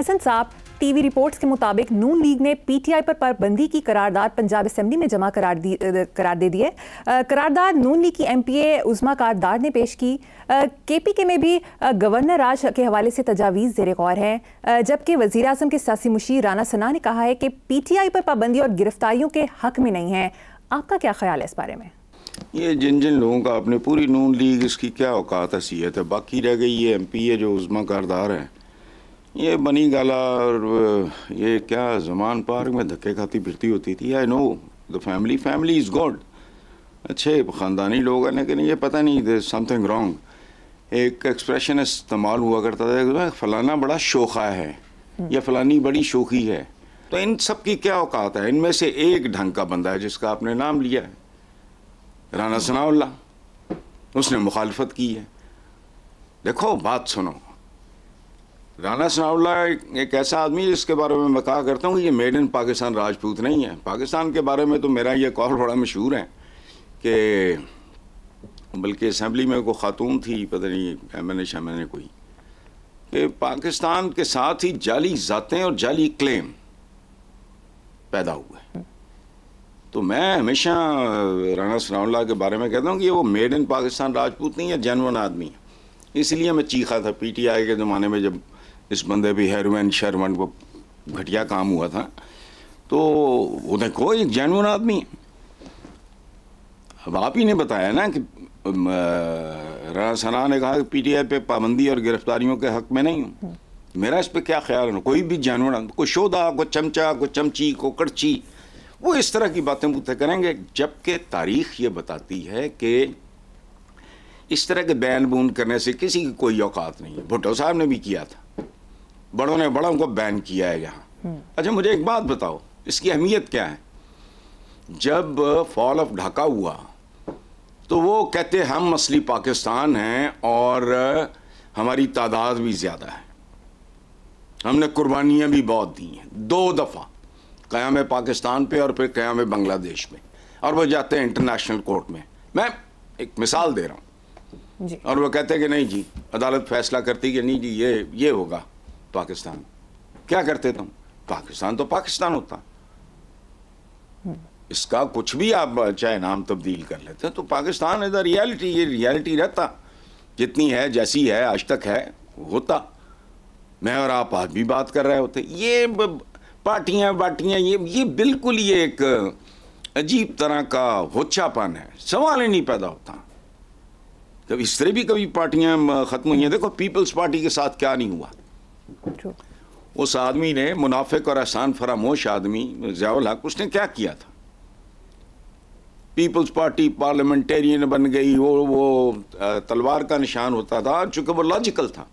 हसन साहब, TV reports के मुताबिक नून लीग ने पीटीआई पर पाबंदी की करारदाद पंजाब असेंबली में जमा करार दे दी है। करारदाद नून लीग की एमपीए उज़मा कारदार ने पेश की। केपीके में भी गवर्नर राज के हवाले से तजावीज़ ज़ेर गौर है, जबकि वज़ीर आज़म के सियासी मुशीर राना सना ने कहा है कि पीटीआई पर पाबंदी और गिरफ्तारियों के हक में नहीं है। आपका क्या ख्याल है इस बारे में? ये जिन जिन लोगों का अपने पूरी नून लीग इसकी क्या औकात हैसियत है, बाकी रह गई ये एमपीए जो उज़मा कारदार है, ये बनी गाला और ये क्या जमान पार्क में धक्के खाती फिरती होती थी। I know the family is God, अच्छे ख़ानदानी लोग हैं, लेकिन ये पता नहीं देयर समथिंग रॉन्ग। एक एक्सप्रेशन इस्तेमाल हुआ करता था, फलाना बड़ा शोखा है या फलानी बड़ी शोखी है। तो इन सब की क्या औकात है? इनमें से एक ढंग का बंदा है जिसका आपने नाम लिया है, राना सनाउल्लाह, उसने मुखालफत की है। देखो बात सुनो, राना सनाउल्लाह एक ऐसा आदमी जिसके बारे में मैं कहा करता हूँ कि ये मेड इन पाकिस्तान राजपूत नहीं है। पाकिस्तान के बारे में तो मेरा ये कॉल बड़ा मशहूर है कि बल्कि असेंबली में कोई खातून थी, पता नहीं एमएनए कोई, कि पाकिस्तान के साथ ही जाली ज़ातें और जाली क्लेम पैदा हुए। तो मैं हमेशा राना सनाउल्लाह के बारे में कहता हूँ कि वो मेड इन पाकिस्तान राजपूत नहीं है, जेन्युइन आदमी है। इसलिए मैं चीखा था पीटीआई के ज़माने में, जब इस बंदे भी हेरोइन शर्मन को घटिया काम हुआ था, तो वो देखो एक जेन्युइन आदमी है। अब आप ही ने बताया ना कि राना सना ने कहा कि पीटीआई पे पाबंदी और गिरफ्तारियों के हक में नहीं हूँ। मेरा इस पर क्या ख्याल है? कोई भी जेन्युइन आदमी, कोई शोधा, कोई चमचा, कोई चमची, कोई कड़ची, वो इस तरह की बातें मुझसे करेंगे, जबकि तारीख ये बताती है कि इस तरह के बैन बून करने से किसी की कोई औकात नहीं है। भुट्टो साहब ने भी किया था, बड़ों ने बड़ों को बैन किया है यहाँ। अच्छा मुझे एक बात बताओ, इसकी अहमियत क्या है? जब फॉल ऑफ ढाका हुआ तो वो कहते हम असली पाकिस्तान हैं और हमारी तादाद भी ज़्यादा है, हमने कुर्बानियाँ भी बहुत दी हैं, 2 दफ़ा क़याम पाकिस्तान पे और फिर क़याम बांग्लादेश में, और वो जाते हैं इंटरनेशनल कोर्ट में। मैं एक मिसाल दे रहा हूँ जी। और वो कहते हैं कि नहीं जी, अदालत फैसला करती कि नहीं जी ये होगा पाकिस्तान। क्या करते तुम? पाकिस्तान तो पाकिस्तान होता, इसका कुछ भी आप चाहे नाम तब्दील कर लेते हैं, तो पाकिस्तान इज द रियलिटी। ये रियलिटी रहता, जितनी है जैसी है आज तक है होता। मैं और आप आज भी बात कर रहे होते। ये पार्टियां बाटियां, ये बिल्कुल ये एक अजीब तरह का होच्छापन है, सवाल ही नहीं पैदा होता। जब इस तरह भी कभी पार्टियां ख़त्म हुई हैं, देखो पीपल्स पार्टी के साथ क्या नहीं हुआ। उस आदमी ने, मुनाफिक और एहसान फरामोश आदमी ज़ियाउल हक, उसने क्या किया था? पीपल्स पार्टी पार्लियामेंटेरियन बन गई, वो तलवार का निशान होता था, चूँकि वो लॉजिकल था।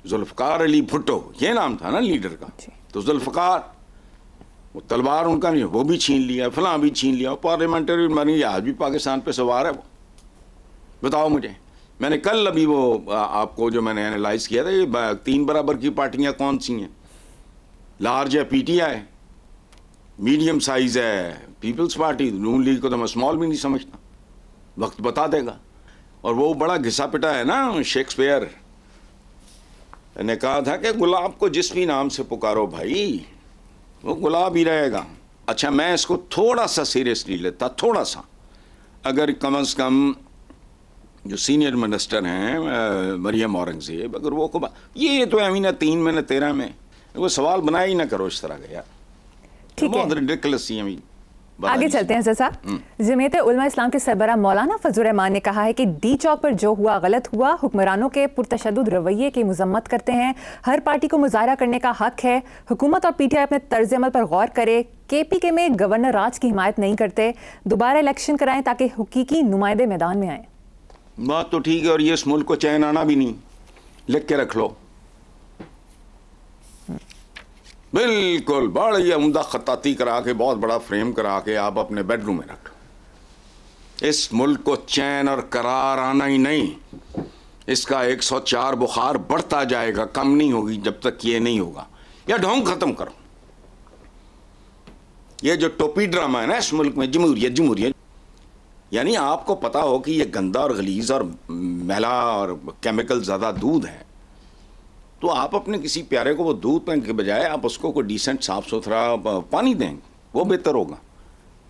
जुल्फ़िकार अली भुट्टो ये नाम था ना लीडर का, तो जुल्फ़िकार, वो तलवार उनका नहीं, वो भी छीन लिया, फलां भी छीन लिया, पार्लियामेंटेरियन बन गई, आज भी पाकिस्तान पे सवार है वो। बताओ मुझे, मैंने कल अभी वो आपको जो मैंने एनालाइज किया था, ये 3 बराबर की पार्टियां कौन सी हैं? लार्ज है पीटीआई, मीडियम साइज है पीपल्स पार्टी, नून लीग को तो मैं स्मॉल भी नहीं समझता, वक्त बता देगा। और वो बड़ा घिसा पिटा है ना, शेक्सपियर ने कहा था कि गुलाब को जिस भी नाम से पुकारो भाई, वो गुलाब ही रहेगा। अच्छा मैं इसको थोड़ा सा सीरियसली लेता, थोड़ा सा, अगर कम से कम जो सीनियर मिनिस्टर हैं मरियम औरंगज़ेब, अगर वो को ये तो अमीना 3 में न 13 में, वो सवाल बनाया ही ना करो इस तरह का यार, ठीक है। बहुत रिडिकुलस है। आगे चलते हैं साहब। जमीयत उलमा इस्लाम के सरबराह मौलाना फजलुर रहमान ने कहा है कि डी चौक पर जो हुआ गलत हुआ। हुक्मरानों के पुरतशद्दुद रवैये की मजम्मत करते हैं। हर पार्टी को मुजाहरा करने का हक है। हुकूमत और पीटीआई अपने तर्ज अमल पर गौर करे। केपीके में गवर्नर राज की हिमायत नहीं करते, दोबारा इलेक्शन कराएं ताकि हकीकी नुमाइंदे मैदान में आए। बात तो ठीक है, और ये इस मुल्क को चैन आना भी नहीं, लिख के रख लो। बिल्कुल बड़ी उम्दा खताती करा के, बहुत बड़ा फ्रेम करा के आप अपने बेडरूम में रख लो। इस मुल्क को चैन और करार आना ही नहीं, इसका 104 बुखार बढ़ता जाएगा, कम नहीं होगी जब तक ये नहीं होगा। या ढोंग खत्म करो। ये जो टोपी ड्रामा है ना इस मुल्क में, जमहूरियत, यानी आपको पता हो कि ये गंदा और गलीज और मैला और केमिकल ज़्यादा दूध है, तो आप अपने किसी प्यारे को वो दूध पीने के बजाय आप उसको कोई डिसेंट साफ सुथरा पानी देंगे, वो बेहतर होगा।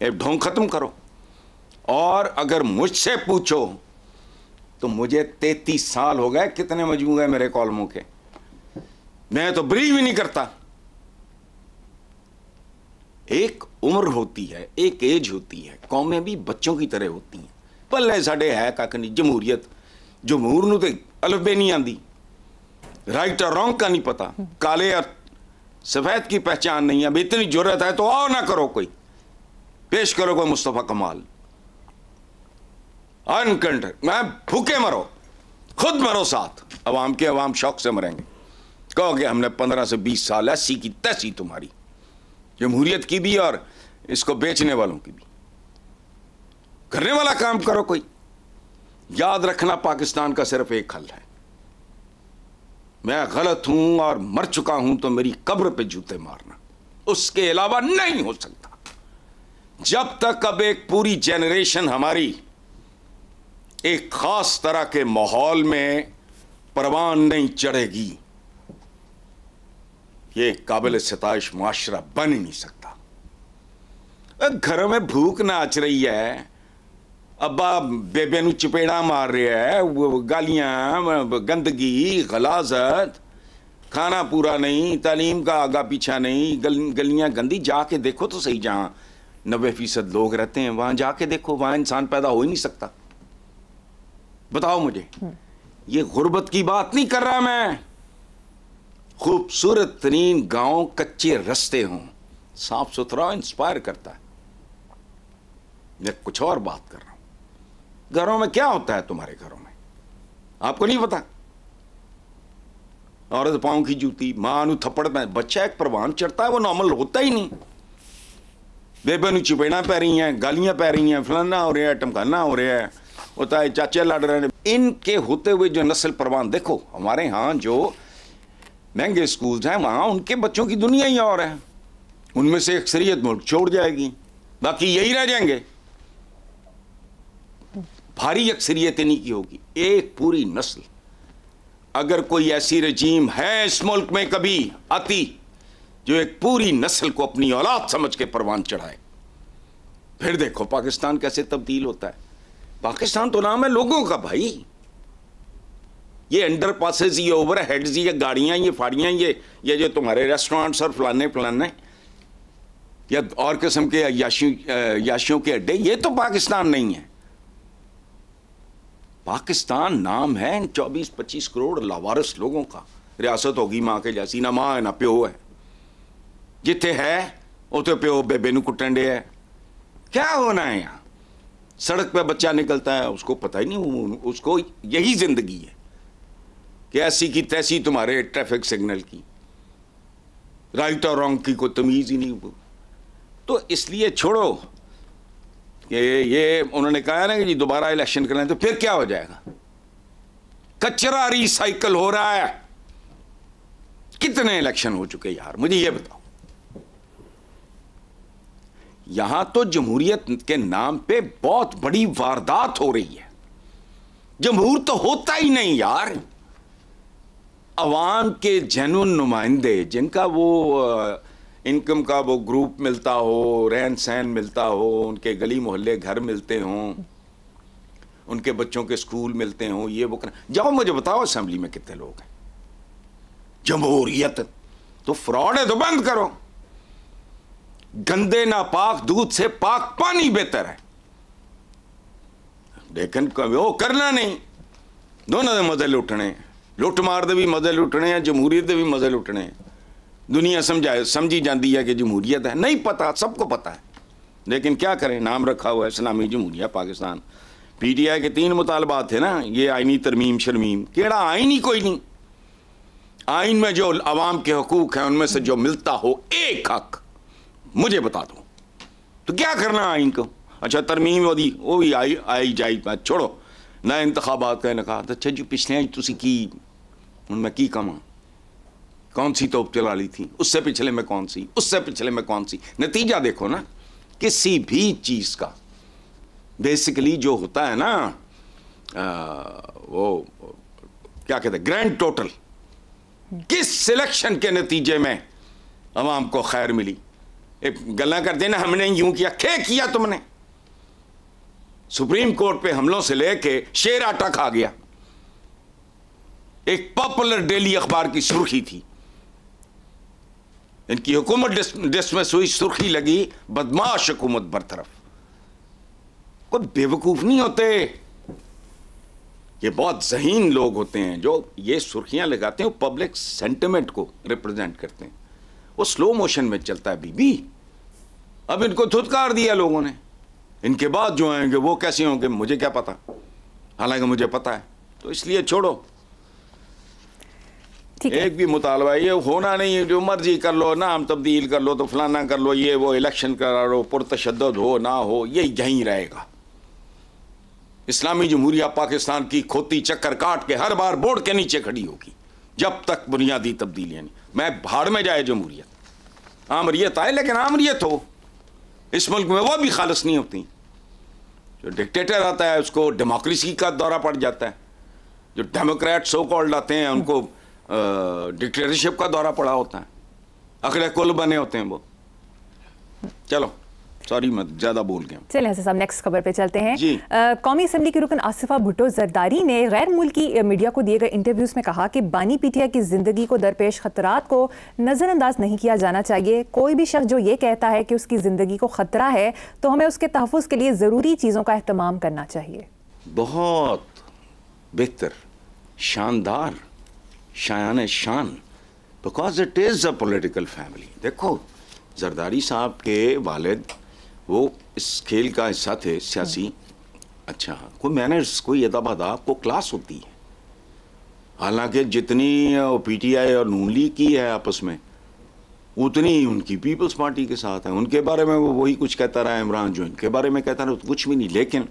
एक ढोंग खत्म करो। और अगर मुझसे पूछो तो मुझे 33 साल हो गए, कितने मजमू गए मेरे कॉलमों के, मैं तो बिलीव ही नहीं करता। एक उम्र होती है, एक एज होती है, कौमें भी बच्चों की तरह होती हैं। पल्ले साडे है कख नहीं, जमहूरियत, जमहूर नूं ते अलफबे नहीं आंदी, राइट और रॉन्ग का नहीं पता, काले और सफेद की पहचान नहीं है। अब इतनी जरूरत है तो आओ ना करो, कोई पेश करो कोई मुस्तफा कमाल, अनकंट, मैं भूखे मरो, खुद मरो, साथ अवाम के, अवाम शौक से मरेंगे। कहोगे हमने 15 से 20 साल ऐसी की तैसी तुम्हारी, जमहूरियत की भी और इसको बेचने वालों की भी। करने वाला काम करो कोई। याद रखना, पाकिस्तान का सिर्फ एक हल है, मैं गलत हूं और मर चुका हूं तो मेरी कब्र पे जूते मारना, उसके अलावा नहीं हो सकता। जब तक अब एक पूरी जेनरेशन हमारी एक खास तरह के माहौल में परवान नहीं चढ़ेगी, ये काबिल सिताइश मुआशरा बन ही नहीं सकता। घरों में भूख नाच रही है, अब्बा बेबे नू चपेड़ा मार रहा है, गालियां, गंदगी, गलाजत, खाना पूरा नहीं, तालीम का आगा पीछा नहीं, गलियां गंदी। जाके देखो तो सही, जहां 90% लोग रहते हैं वहां जाके देखो, वहां इंसान पैदा हो ही नहीं सकता। बताओ मुझे, ये गुर्बत की बात नहीं कर रहा मैं। खूबसूरत तरीन गांव, कच्चे रास्ते हों, साफ सुथरा, इंस्पायर करता है। मैं कुछ और बात कर रहा हूं। घरों में क्या होता है तुम्हारे घरों में, आपको नहीं पता? औरत पांव की जूती, मां नू थप्पड़ में बच्चा एक परवान चढ़ता है, वो नॉर्मल होता ही नहीं। बेबे नू चपेड़ा पै रही हैं, गालियां पै रही हैं, फलाना हो रहा है, टमकाना हो रहा है, होता है, चाचे लड़ रहे हैं। इनके होते हुए जो नस्ल परवान देखो, हमारे यहाँ जो महंगे स्कूल्स हैं वहां उनके बच्चों की दुनिया ही और है। उनमें से अक्सरियत मुल्क छोड़ जाएगी, बाकी यही रह जाएंगे। भारी अक्सरियत इन्हीं की होगी। एक पूरी नस्ल, अगर कोई ऐसी रजीम है इस मुल्क में कभी आती जो एक पूरी नस्ल को अपनी औलाद समझ के परवान चढ़ाए, फिर देखो पाकिस्तान कैसे तब्दील होता है। पाकिस्तान तो नाम है लोगों का भाई। ये अंडर पासेस, ये ओवर हेड्स, ये गाड़ियां, ये फाड़ियां, ये जो तुम्हारे रेस्टोरेंट्स और फलाने फलाने या और किस्म के याशियों के अड्डे, ये तो पाकिस्तान नहीं है। पाकिस्तान नाम है 24-25 करोड़ लावारिस लोगों का। रियासत होगी मां के जैसी, ना मां है ना प्यो है। जिथे है उते प्यो बेबे नू कुटन डे है। क्या होना है यहाँ? सड़क पे बच्चा निकलता है, उसको पता ही नहीं, उसको यही जिंदगी है कि ऐसी की तैसी तुम्हारे ट्रैफिक सिग्नल की, राइट और रॉन्ग की कोई तमीज ही नहीं। तो इसलिए छोड़ो कि ये उन्होंने कहा ना कि जी दोबारा इलेक्शन करना है, तो फिर क्या हो जाएगा? कचरा रिसाइकल हो रहा है। कितने इलेक्शन हो चुके यार, मुझे ये बताओ। यहां तो जमहूरियत के नाम पे बहुत बड़ी वारदात हो रही है। जमहूर तो होता ही नहीं यार। अवाम के जेन्युइन नुमाइंदे, जिनका वो इनकम का वो ग्रुप मिलता हो, रहन सहन मिलता हो, उनके गली मोहल्ले घर मिलते हों, उनके बच्चों के स्कूल मिलते हों, ये वो जाओ मुझे बताओ असेंबली में कितने लोग हैं। जमहूरियत तो फ्रॉड है, तो बंद करो। गंदे नापाक दूध से पाक पानी बेहतर है, लेकिन वो करना नहीं। दोनों दे मजे लुटने, लुट मार दे भी मजे लुटने हैं, जमहूरियत दे भी मजे लुटने हैं। दुनिया समझी जाती है कि जमहूरियत है, नहीं पता, सबको पता है, लेकिन क्या करें, नाम रखा हुआ है इस्लामी जमहूरिया पाकिस्तान। पीटीआई के 3 मुतालबात थे ना, ये आइनी तरमीम शर्मीम, केड़ा आइन ही कोई नहीं। आइन में जो अवाम के हकूक हैं उनमें से जो मिलता हो एक हक मुझे बता दो, तो क्या करना आइन को? अच्छा तरमीम वो भी आई जाई, छोड़ो ना इंतखाबात का कहा। अच्छा जी पिछले तुसी की उनमें की कमा, कौन सी तोप चला ली थी, उससे पिछले में कौन सी, उससे पिछले में कौन सी। नतीजा देखो ना, किसी भी चीज का बेसिकली जो होता है ना वो क्या कहते हैं, ग्रैंड टोटल, किस सिलेक्शन के नतीजे में अवाम को खैर मिली? एक गल्ला कर देना हमने यूं किया, क्या किया तुमने? सुप्रीम कोर्ट पे हमलों से लेके शेर आटा खा गया। एक पॉपुलर डेली अखबार की सुर्खी थी, इनकी हुकूमत डिसमिस हुई, सुर्खी लगी बदमाश हुकूमत बरतरफ। कोई बेवकूफ नहीं होते, ये बहुत ज़हीन लोग होते हैं जो ये सुर्खियां लगाते हैं, पब्लिक सेंटिमेंट को रिप्रेजेंट करते हैं। वो स्लो मोशन में चलता है बीबी। अब इनको धुतकार दिया लोगों ने, इनके बाद जो आएंगे वो कैसे होंगे मुझे क्या पता, हालांकि मुझे पता है। तो इसलिए छोड़ो, एक भी मुतालबा ये होना नहीं है, जो मर्जी कर लो, नाम तब्दील कर लो, तो फलाना कर लो, ये वो इलेक्शन करा लो, पुरतशद्दुद हो ना हो, ये यहीं रहेगा। इस्लामी जमहूरिया पाकिस्तान की खोती चक्कर काट के हर बार बोर्ड के नीचे खड़ी होगी जब तक बुनियादी तब्दीलियां नहीं। मैं भाड़ में जाए जमहूरियत, आमरियत आए, लेकिन आमरियत हो इस मुल्क में वो भी खालिस नहीं होती। जो डिक्टेटर आता है उसको डेमोक्रेसी का दौरा पड़ जाता है, जो डेमोक्रेट सो कॉल्ड आते हैं उनको डिक्टेटरशिप का दौरा पड़ा होता है, अकड़े कुल बने होते हैं वो। चलो सॉरी मैं ज्यादा बोल गया। चलिए साहब नेक्स्ट खबर पे चलते हैं। कौमी असम्बली की रुकन आसिफा भुट्टो जरदारी ने गैर मुल्की मीडिया को दिए गए इंटरव्यूज में कहा कि बानी पीटीआई की जिंदगी को दरपेश खतरात को नजरअंदाज नहीं किया जाना चाहिए। कोई भी शख्स जो ये कहता है कि उसकी जिंदगी को खतरा है तो हमें उसके तहफ़्फ़ुज़ के लिए जरूरी चीजों का एहतमाम करना चाहिए। बहुत बेहतर, शानदार, शायान शान, because it is a political family. देखो जरदारी साहब के वालिद वो इस खेल का हिस्सा थे, सियासी। अच्छा, कोई मैनर्स, कोई अदब अदाब को क्लास होती है। हालांकि जितनी पीटीआई और नून लीग की है आपस में, उतनी ही उनकी पीपल्स पार्टी के साथ है। उनके बारे में वो वही कुछ कहता रहा इमरान, जो इनके बारे में कहता रहा तो कुछ भी नहीं। लेकिन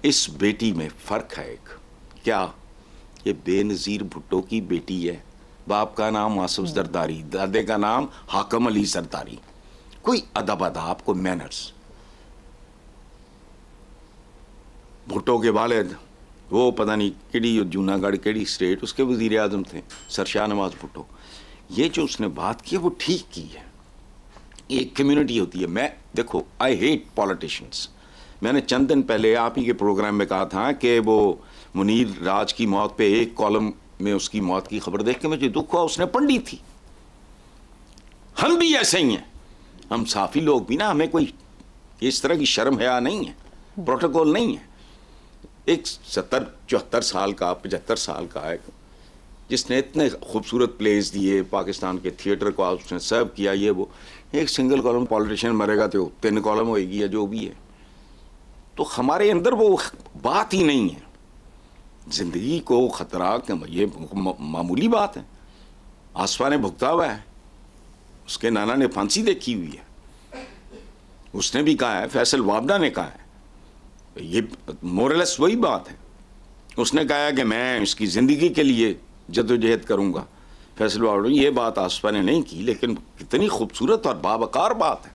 इस बेटी में फ़र्क है एक, क्या ये बेनज़ीर भुट्टो की बेटी है, बाप का नाम आसिफ जरदारी, दादे का नाम हाकम अली जरदारी। कोई अदब अदाब, कोई मैनर्स। भुट्टो के वालिद वो पता नहीं केड़ी जूनागढ़ केड़ी स्टेट, उसके वज़ीर आज़म थे सर शाहनवाज भुट्टो। ये जो उसने बात की है वो ठीक की है। एक कम्युनिटी होती है। मैं देखो, आई हेट पॉलिटिशियंस। मैंने चंद दिन पहले आप ही के प्रोग्राम में कहा था कि वो मुनीर राज की मौत पे एक कॉलम में उसकी मौत की खबर देख के मुझे दुख हुआ, उसने पढ़ी थी। हम भी ऐसे ही हैं, हम साफी लोग भी ना, हमें कोई इस तरह की शर्म हया नहीं है, प्रोटोकॉल नहीं है। एक 70-74 साल का, 75 साल का है जिसने इतने खूबसूरत प्लेस दिए पाकिस्तान के थिएटर को, उसने सर्व किया, ये वो, एक सिंगल कॉलम पॉलिटिशियन मरेगा तो 3 कॉलम होएगी या जो भी है। तो हमारे अंदर वो बात ही नहीं है। जिंदगी को खतरा ये मामूली बात है। आसफा ने भुगता हुआ है, उसके नाना ने फांसी देखी हुई है, उसने भी कहा है, फैसल वाबडा ने कहा है, ये मोरलेस वही बात है। उसने कहा है कि मैं इसकी ज़िंदगी के लिए जद्दोजहद करूँगा। फैसल वाबडा, ये बात आसफा ने नहीं की, लेकिन कितनी खूबसूरत और बावकार बात है।